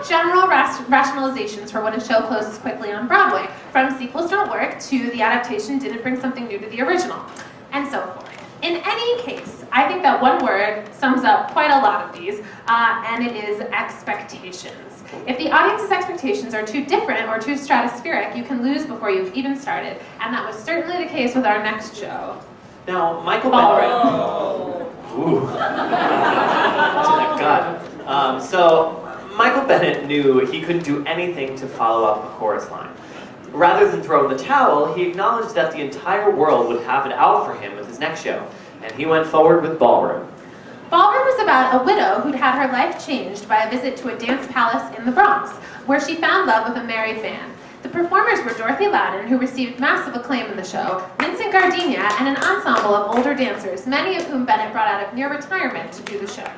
general rationalizations for when a show closes quickly on Broadway, from sequels don't work to the adaptation didn't bring something new to the original, and so forth. In any case, I think that one word sums up quite a lot of these, and it is expectations. If the audience's expectations are too different or too stratospheric, you can lose before you've even started, and that was certainly the case with our next show. Now, Michael Ballroom. Ooh. To the gut. So, Michael Bennett knew he couldn't do anything to follow up a chorus line. Rather than throw in the towel, he acknowledged that the entire world would have it out for him with his next show, and he went forward with Ballroom. Ballroom was about a widow who'd had her life changed by a visit to a dance palace in the Bronx, where she found love with a married man. The performers were Dorothy Loudon, who received massive acclaim in the show, Vincent Gardenia, and an ensemble of older dancers, many of whom Bennett brought out of near retirement to do the show.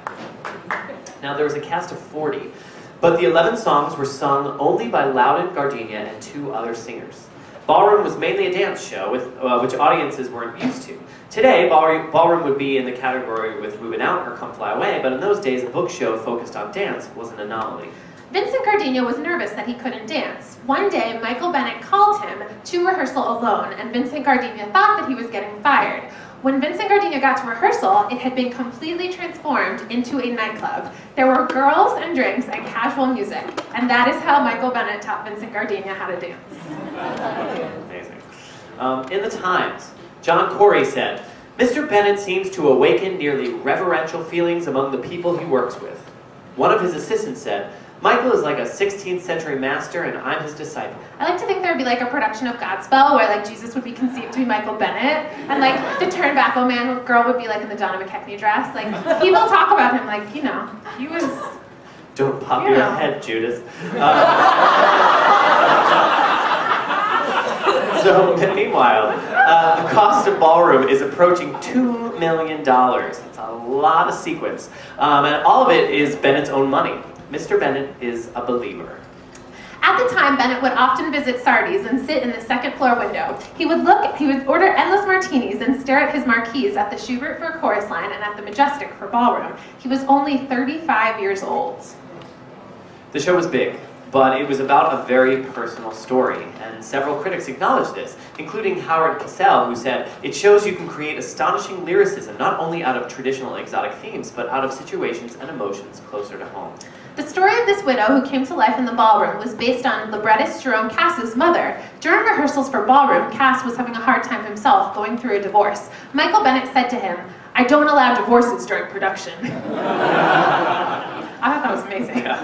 Now, there was a cast of 40, but the 11 songs were sung only by Loudon, Gardenia, and 2 other singers. Ballroom was mainly a dance show, which audiences weren't used to. Today, Ballroom would be in the category with Movin' Out or Come Fly Away, but in those days, a book show focused on dance was an anomaly. Vincent Gardenia was nervous that he couldn't dance. One day, Michael Bennett called him to rehearsal alone, and Vincent Gardenia thought that he was getting fired. When Vincent Gardenia got to rehearsal, it had been completely transformed into a nightclub. There were girls and drinks and casual music, and that is how Michael Bennett taught Vincent Gardenia how to dance. Amazing. In the Times, John Corey said, "Mr. Bennett seems to awaken nearly reverential feelings among the people he works with." One of his assistants said, "Michael is like a 16th century master and I'm his disciple." I like to think there would be like a production of Godspell where like Jesus would be conceived to be Michael Bennett, and like the Turnback Man girl would be like in the Donna McKechnie dress. Like people talk about him like, you know, he was... Don't pop your head, Judas. So, meanwhile, the cost of Ballroom is approaching $2 million. That's a lot of sequins. And all of it is Bennett's own money. Mr. Bennett is a believer. At the time, Bennett would often visit Sardi's and sit in the second floor window. He would order endless martinis and stare at his marquees at the Schubert for chorus line and at the Majestic for Ballroom. He was only 35 years old. The show was big, but it was about a very personal story, and several critics acknowledged this, including Howard Cassell, who said, "It shows you can create astonishing lyricism not only out of traditional exotic themes, but out of situations and emotions closer to home." The story of this widow who came to life in the Ballroom was based on librettist Jerome Cass's mother. During rehearsals for Ballroom, Cass was having a hard time himself going through a divorce. Michael Bennett said to him, "I don't allow divorces during production." I thought that was amazing. Yeah.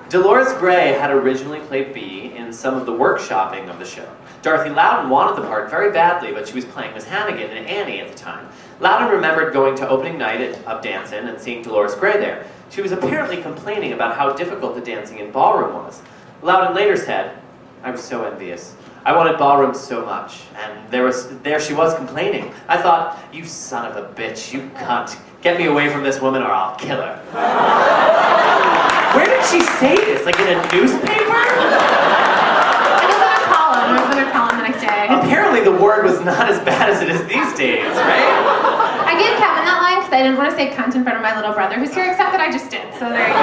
Dolores Gray had originally played Bea in some of the workshopping of the show. Dorothy Loudon wanted the part very badly, but she was playing Miss Hannigan and Annie at the time. Loudon remembered going to opening night of Dancin' and seeing Dolores Gray there. She was apparently complaining about how difficult the dancing in Ballroom was. Loudon later said, "I was so envious. I wanted Ballroom so much, and there she was complaining. I thought, you son of a bitch, you cunt. Get me away from this woman or I'll kill her." Where did she say this? Like in a newspaper? I was in her column the next day. Apparently the word was not as bad as it is these days, right? I gave Kevin that line because I didn't want to say cunt in front of my little brother who's here, except that I just did, so there you go.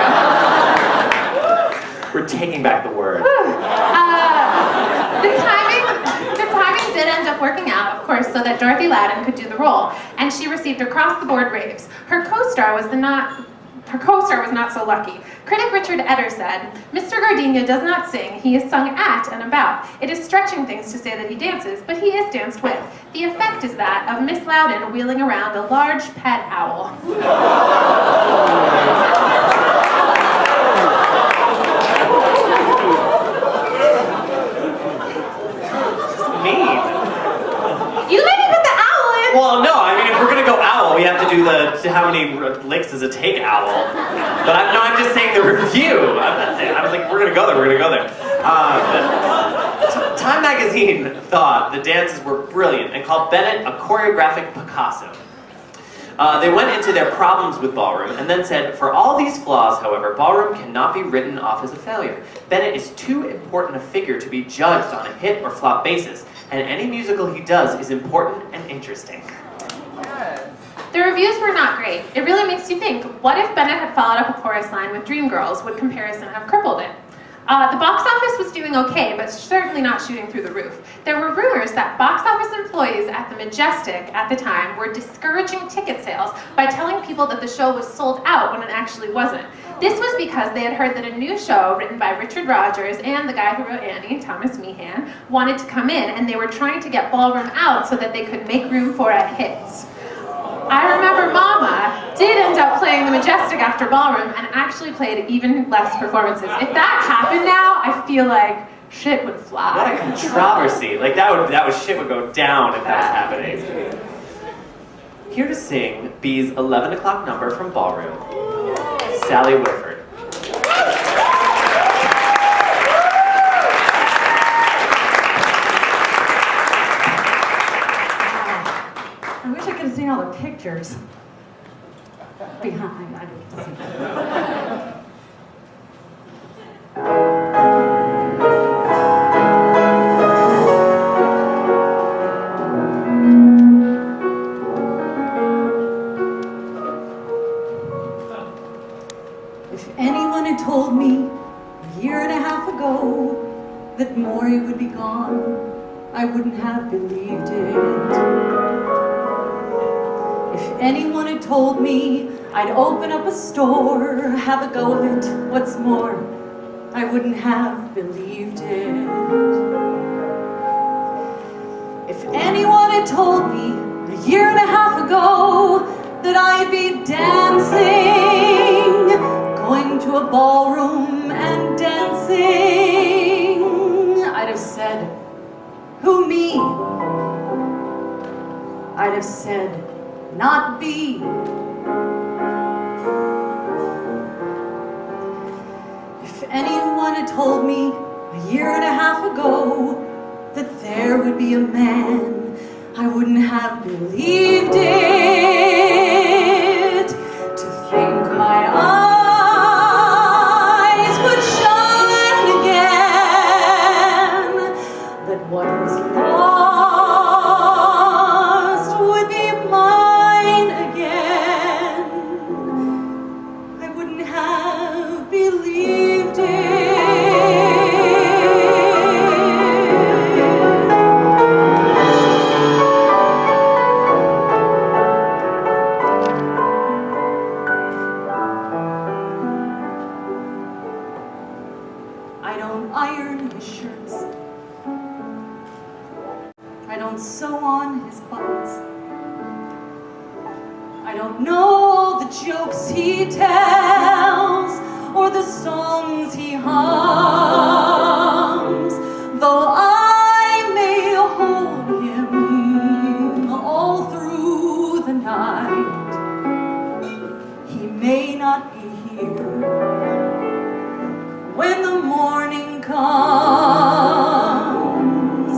We're taking back the word. The timing did end up working out, of course, so that Dorothy Loudon could do the role, and she received across-the-board raves. Her co-star was not so lucky. Critic Richard Eder said, "Mr. Gardenia does not sing, he is sung at and about. It is stretching things to say that he dances, but he is danced with. The effect is that of Miss Loudon wheeling around a large pet owl." Mean. You let me put the owl in! Well, no, I mean, if we're gonna go owl, we have to do how many licks does it take owl. But I'm just saying the review. I was like, we're gonna go there. Time magazine thought the dances were brilliant and called Bennett a choreographic Picasso. They went into their problems with Ballroom and then said, "For all these flaws, however, Ballroom cannot be written off as a failure. Bennett is too important a figure to be judged on a hit or flop basis, and any musical he does is important and interesting." Yes. The reviews were not great. It really makes you think, what if Bennett had followed up a chorus line with Dreamgirls? Would comparison have crippled it? The box office was doing okay, but certainly not shooting through the roof. There were rumors that box office employees at the Majestic at the time were discouraging ticket sales by telling people that the show was sold out when it actually wasn't. This was because they had heard that a new show written by Richard Rodgers and the guy who wrote Annie, Thomas Meehan, wanted to come in, and they were trying to get Ballroom out so that they could make room for a hit. I remember Mama did end up playing the Majestic after Ballroom and actually played even less performances. If that happened now, I feel like shit would fly. What a controversy. Like shit would go down if that was happening. Here to sing B's 11 o'clock number from Ballroom, Sally Wilfert. I wish I could have seen all the pictures behind. I didn't see them. If anyone had told me a year and a half ago that Maury would be gone, I wouldn't have believed it. If anyone had told me I'd open up a store, have a go of it, what's more, I wouldn't have believed it. If anyone had told me a year and a half ago that I'd be dancing, going to a ballroom and dancing, I'd have said, who me? I'd have said, not B. If anyone had told me a year and a half ago that there would be a man, I wouldn't have believed it. To think my eyes would shine again, that what was lost would be mine again, I wouldn't have believed it. I don't iron his shirts. I don't sew on his buttons. I don't know the jokes he tells or the songs he hums, though I may hold him all through the night. He may not be here when the morning comes.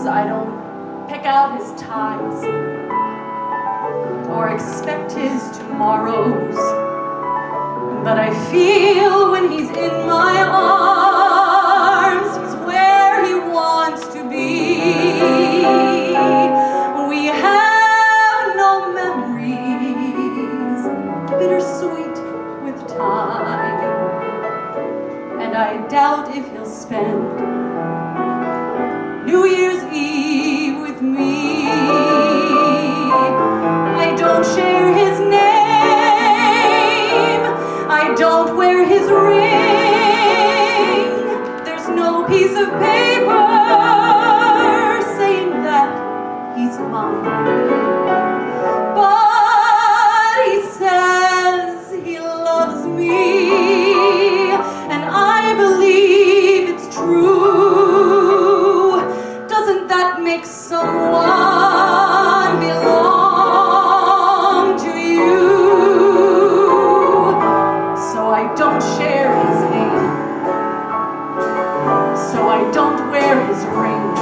I don't pick out his ties or expect his tomorrows, but I feel when he's in my arms, he's where he wants to be. We have no memories, bittersweet with time, and I doubt if he'll spend New Year's Eve with me. I don't share his name, I don't wear his ring. There's no piece of paper saying that he's mine, but he says he loves me, and I believe it's true. Doesn't that make someone belong to you? So I don't share his name, so I don't wear his ring.